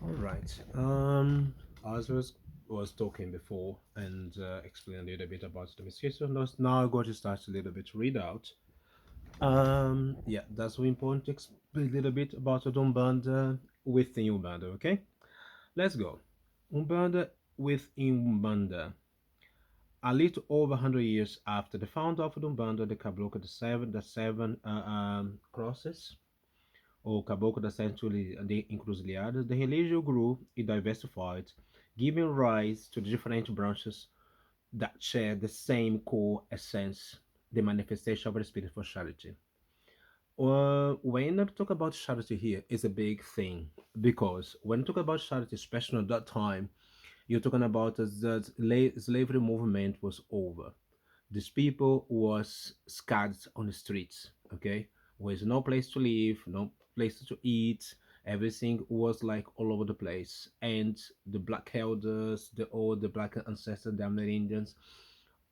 All right. As was talking before and explained a little bit about the mosquito nest, now I'm going to start a little bit to read out. Yeah, that's really important to explain a little bit about the Umbanda within Umbanda. Okay, let's go. Umbanda within Umbanda. A little over 100 years after the founder of Umbanda, the Kabloka, the seven crosses, ou Caboclo das Sete Encruzilhadas, the religion grew and diversified, giving rise to the different branches that share the same core essence, the manifestation of the spirit for charity. When I talk about charity here, it's a big thing because when you talk about charity, especially at that time, you're talking about that slavery movement was over. These people was scattered on the streets. Okay, with no place to live, no place to eat. Everything was like all over the place, and the black elders, the black ancestors, the Amerindians,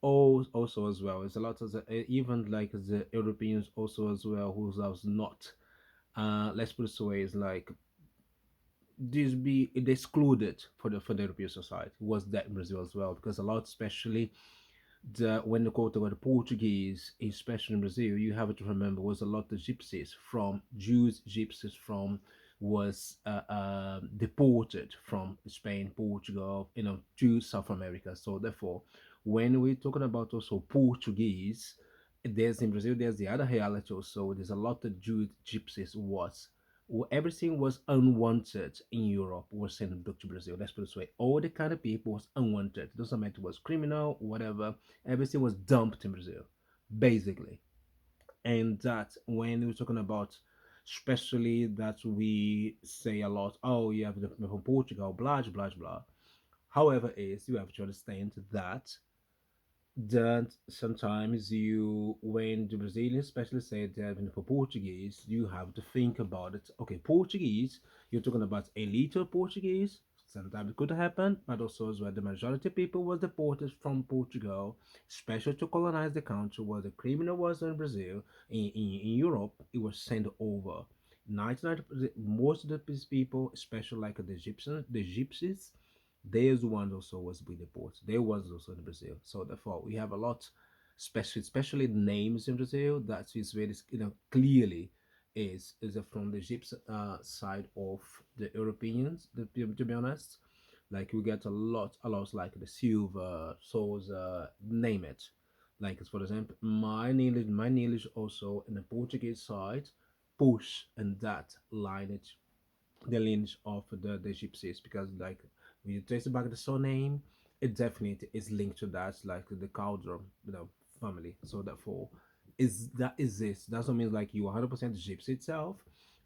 also as well. It's a lot of even like the Europeans also as well, who was not. Let's put it this way: is like this be excluded for the European society. Was that in Brazil as well? Because a lot, especially when you go to the Portuguese, especially in Brazil, you have to remember was a lot of gypsies from Jews, gypsies from was deported from Spain, Portugal, to South America. So therefore, when we're talking about also Portuguese, there's in Brazil, there's the other reality also. There's a lot of Jews, gypsies was everything was unwanted in Europe was sent back to Brazil. Let's put it this way. All the kind of people was unwanted. Doesn't matter it was criminal, whatever. Everything was dumped in Brazil, basically. And that when we're talking about, especially that we say a lot, oh, you have the people from Portugal, blah, blah, blah. However, is you have to understand that sometimes you when the Brazilians especially say that for Portuguese, you have to think about it. Okay, Portuguese, you're talking about a little Portuguese. Sometimes it could happen, but also as well the majority of people was deported from Portugal, especially to colonize the country where the criminal was in Brazil. In Europe, it was sent over. 99% most of these people, especially like the Gypsies, there's one also was with the port. There was also in Brazil. So therefore, we have a lot, especially names in Brazil. That is very clearly is from the Egypt side of the Europeans. To be honest, like we get a lot like the Silva, Souza, name it. Like for example, my lineage also in the Portuguese side push and that lineage the lineage of the gypsies because like when you trace back the surname it definitely is linked to that like the cauldron family, so therefore is this doesn't mean like you 100% gypsy itself,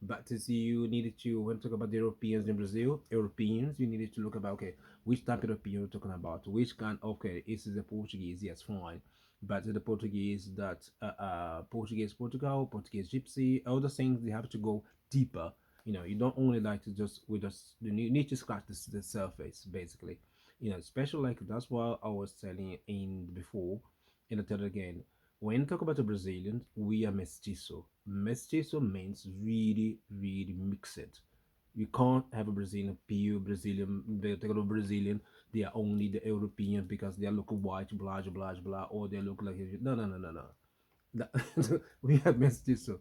but as you needed to when talk about the Europeans in Brazil, Europeans you needed to look about okay which type of European you're talking about, which kind. Okay, is the Portuguese, yes, fine, but the Portuguese that Portuguese Portugal, Portuguese gypsy, all the things they have to go deeper. You don't only like to just we just you need to scratch the surface basically. Especially like that's what I was telling in before, and I tell it again. When you talk about the Brazilians, we are mestizo. Mestizo means really, really mixed. You can't have a Brazilian pure Brazilian. They take a Brazilian. They are only the European because they look white, blah blah blah, or they look like no no no no no. We have mestizo.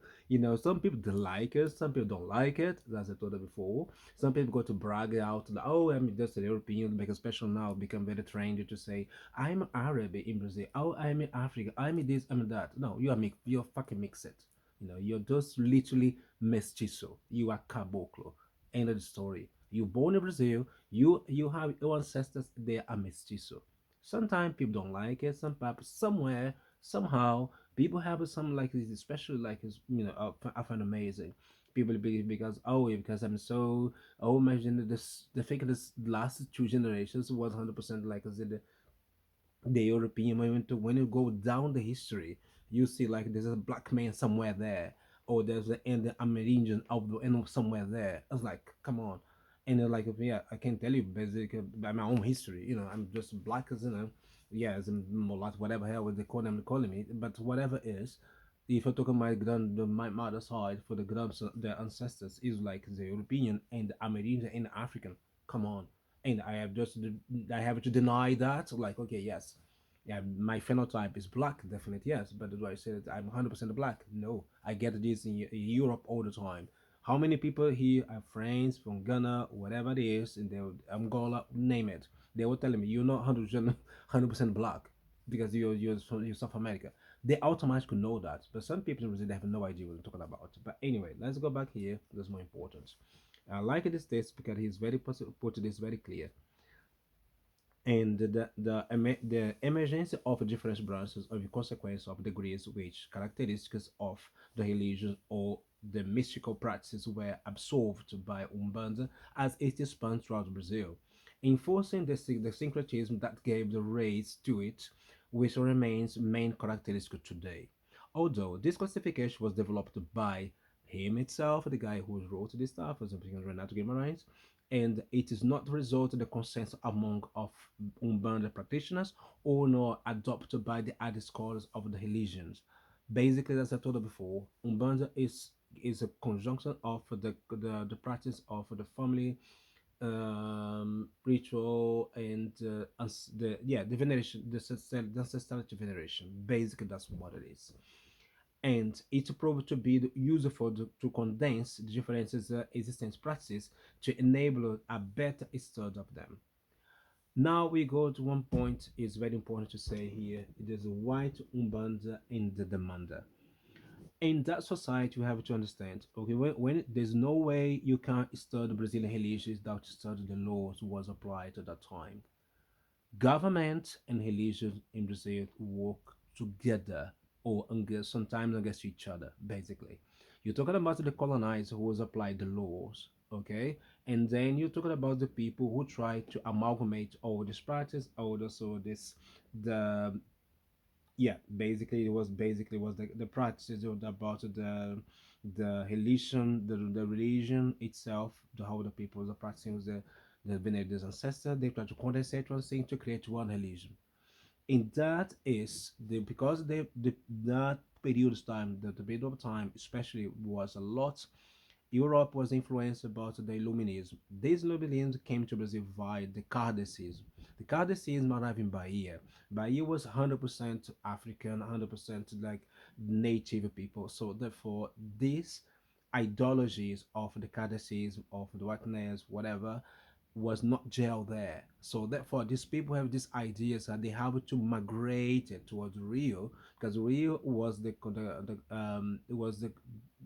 Some people don't like it, some people don't like it. As I told you before, some people go to brag out, like, oh, I'm just a European, make a special now, become very trendy to say, I'm Arab in Brazil, oh, I'm in Africa, I'm this, I'm that. No, you're fucking mixed. You're just literally mestizo. You are caboclo. End of the story. You born in Brazil, you have your ancestors, they are mestizo. Sometimes people don't like it, some people somewhere, somehow people have some like this, especially like I find amazing. People believe because oh yeah, because I'm so oh imagine this the thing this last two generations was 100% like I said the European when you go down the history, you see like there's a black man somewhere there, or there's the Amerindian out and somewhere there. I was like, come on, and they're like, yeah, I can tell you basically by my own history. I'm just black as yeah, as a mulat, whatever hell with the calling me, but whatever is. if you're talking my mother's side, for the grubs, the ancestors is like the European and the American and African. Come on, and I have to deny that. Like, okay, yes, yeah, my phenotype is black, definitely yes, but do I say that I'm 100% black? No, I get this in Europe all the time. How many people here are friends from Ghana, whatever it is, and they Angola, name it? They will tell me you're not 100% black because you're South America. They automatically know that, but some people in Brazil they have no idea what I'm talking about. But anyway, let's go back here. That's more important. I like this test because he's very put this very clear, and the emergence of different branches of the consequence of degrees which characteristics of the religion or the mystical practices were absorbed by Umbanda as it spanned throughout Brazil, enforcing the syncretism that gave the race to it, which remains main characteristic today. Although this classification was developed by him itself, the guy who wrote this stuff, as Renato Guimarães, and it is not the result of the consensus among of Umbanda practitioners or nor adopted by the other scholars of the religions. Basically, as I told you before, Umbanda is a conjunction of the practice of the family ritual and the the veneration, the ancestrality veneration. Basically, that's what it is, and it proved to be useful to condense the differences existence practices to enable a better study of them. Now we go to one point is very important to say here. It is a white Umbanda and the Demanda. In that society, you have to understand, okay, when there's no way you can study Brazilian religions without studying the laws was applied at that time. Government and religion in Brazil work together or sometimes against each other, basically. You're talking about the colonizer who was applied the laws, okay? And then you're talking about the people who try to amalgamate all this practice, all this, all this, the yeah, basically it was the practices about the religion itself, the how the people the practicing the venerators ancestors, they try to condensate one thing to create one religion. And that is the because the that period of time, the period of time especially was a lot. Europe was influenced about the Illuminism. These Illuminism came to Brazil via the Kardecism. The Kardecism arrived in Bahia. Bahia was 100% African, 100% like native people. So therefore, these ideologies of the Kardecism, of the whiteness, whatever, was not gel there. So therefore, these people have these ideas that they have to migrate it towards Rio because Rio was it was the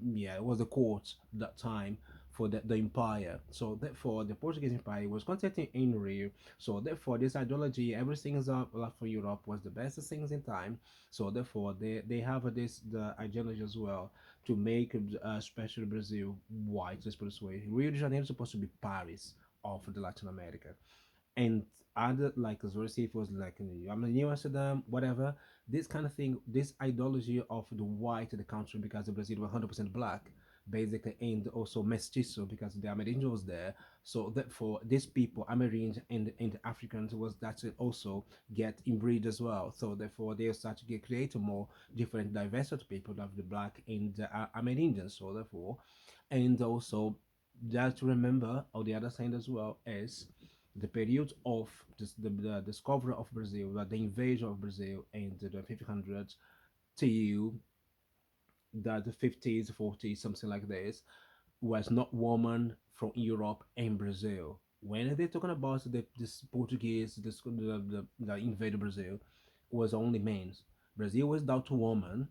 it was the court that time for the empire. So therefore, the Portuguese empire was concentrating in Rio. So therefore, this ideology, everything is up like for Europe was the best things in time. So therefore, they have this the ideology as well to make especially Brazil white. Let's put it this way: Rio de Janeiro is supposed to be Paris of the Latin America. And other like as well as it was like I'm in New Amsterdam, whatever. This kind of thing, this ideology of the white of the country because the Brazil was 100% black, basically, and also mestizo because the Americans was there. So therefore, these people, Americans and Africans, was that also get inbreed as well. So therefore, they start to get create more different diversity people of the black and the Americans. So therefore, and also just to remember on the other side as well is the period of the discovery of Brazil, the invasion of Brazil in the 1500s till the 50s, 40s, something like this, was not woman from Europe and Brazil. When they're talking about this Portuguese, the invaded Brazil, was only men. Brazil was without a woman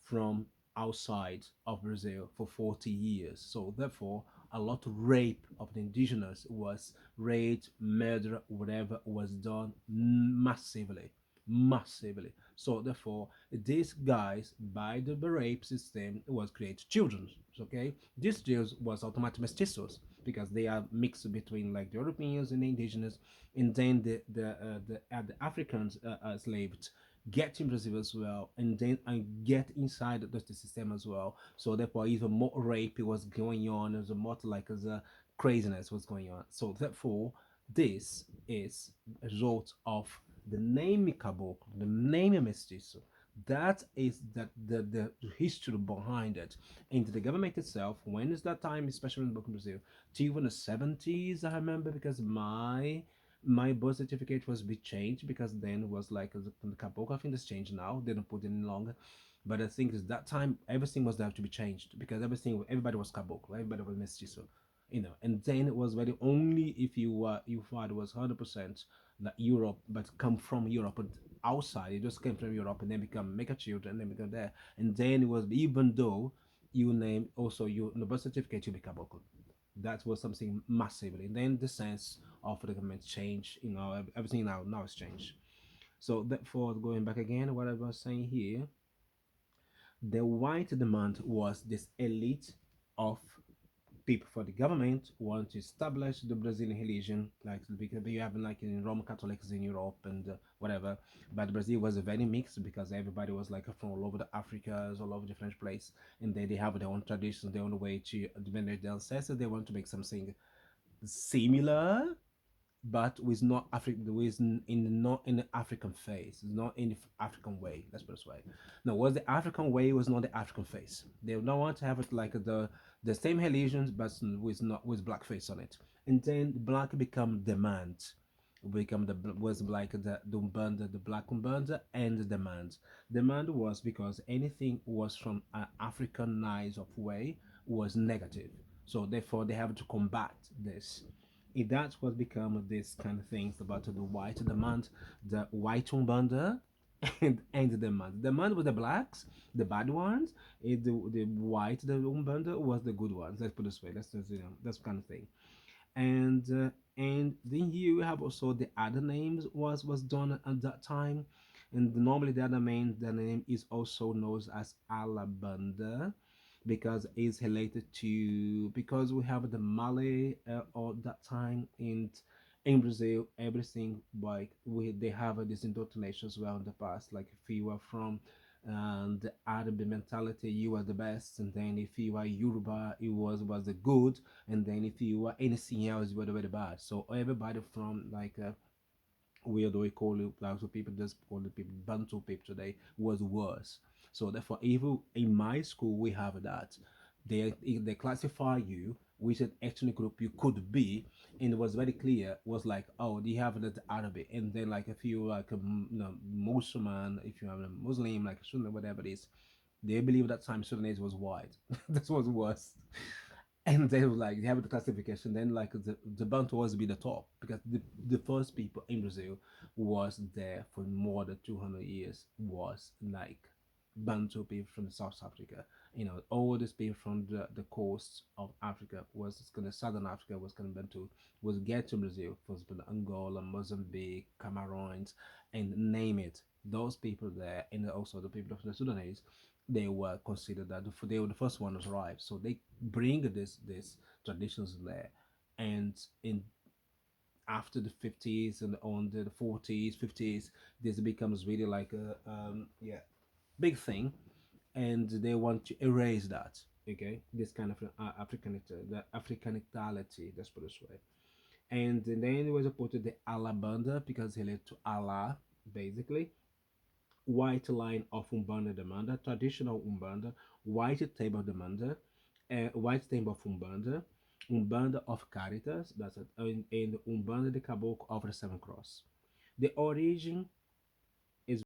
from outside of Brazil for 40 years. So therefore, a lot of rape of the indigenous was rape, murder, whatever was done massively, massively. So therefore, these guys by the rape system was create children. Okay, these children was automatic mestizos because they are mixed between like the Europeans and the indigenous, and then the Africans enslaved get in Brazil as well, and then I get inside the system as well. So therefore, even more rape was going on, as a more like as a craziness was going on. So therefore, this is a result of the name Caboclo, the name Mestiço. That is the history behind it. And the government itself, when is that time, especially in Brazil, to even the 70s, I remember, because my birth certificate was be changed, because then it was like the Caboclo. I think it's changed now. They don't put it any longer. But I think is that time everything was there to be changed, because everybody was Caboclo, everybody was mestizo, and then it was very only if you thought it was 100% that Europe, but come from Europe, but outside it just came from Europe, and then become make a children, and then become there, and then it was, even though you name also you in the birth certificate you become Caboclo. That was something massively. And then the sense of the government change, everything now has changed. So therefore, going back again, what I was saying here, the white demand was this elite of people for the government want to establish the Brazilian religion, like because you have like in Roman Catholics in Europe and whatever. But Brazil was very mixed, because everybody was like from all over the Africas, all over different places, and they have their own traditions, their own way to venerate their ancestors. They want to make something similar, but with not African, with not in the African face, not in the African way. Let's put it this way. No, was the African way was not the African face. They don't want to have it like the same religions, but with not with black face on it. And then black become demand, become the was like the Umbanda, the black Umbanda, and the demand. Demand was because anything was from an Africanized of way was negative. So therefore, they have to combat this. If that's what become this kind of things about the white demand, the white Umbanda, and the demand. The demand was the blacks, the bad ones. The white, the Umbanda was the good ones. Let's put it this way. That's just, that's kind of thing. And then here we have also the other names was done at that time, and normally the name is also known as Alabanda, because it's related to, because we have the Malay or that time in Brazil, everything like they have this indoctrination as well in the past. Like if you are from the Arab mentality, you are the best, and then if you are Yoruba, it was the good, and then if you are anything else, you were the very bad. So everybody from like weird we call it, like so people just call the people Bantu people today, was worse. So therefore, even in my school, we have that. They classify you which an ethnic group you could be, and it was very clear. Was like, oh, they have the Arabic, and then like if you like a Muslim, if you are a Muslim, like a Sunni, whatever it is, they believe that time Sudanese was white. That was worse. And they were like they have the classification. Then like the Bantu was be the top, because the first people in Brazil was there for more than 200 years, was like Bantu people from South Africa. All these people from the coast of Africa was kind of southern Africa was kind of Bantu, was get to Brazil, was been Angola, Mozambique, Cameroons, and name it. Those people there, and also the people of the Sudanese, they were considered that they were the first ones to arrive. So they bring this traditions there, and in after the 50s and on the 40s, 50s, this becomes really like a big thing, and they want to erase that. Okay, this kind of the Africanity, let's put it this way. And then it was put the Alabanda because he led to Allah, basically. White line of Umbanda Demanda, traditional Umbanda, white table Demanda, white table of Umbanda, Umbanda of Caritas, that's it, and Umbanda de Caboclo of the Seven Cross. The origin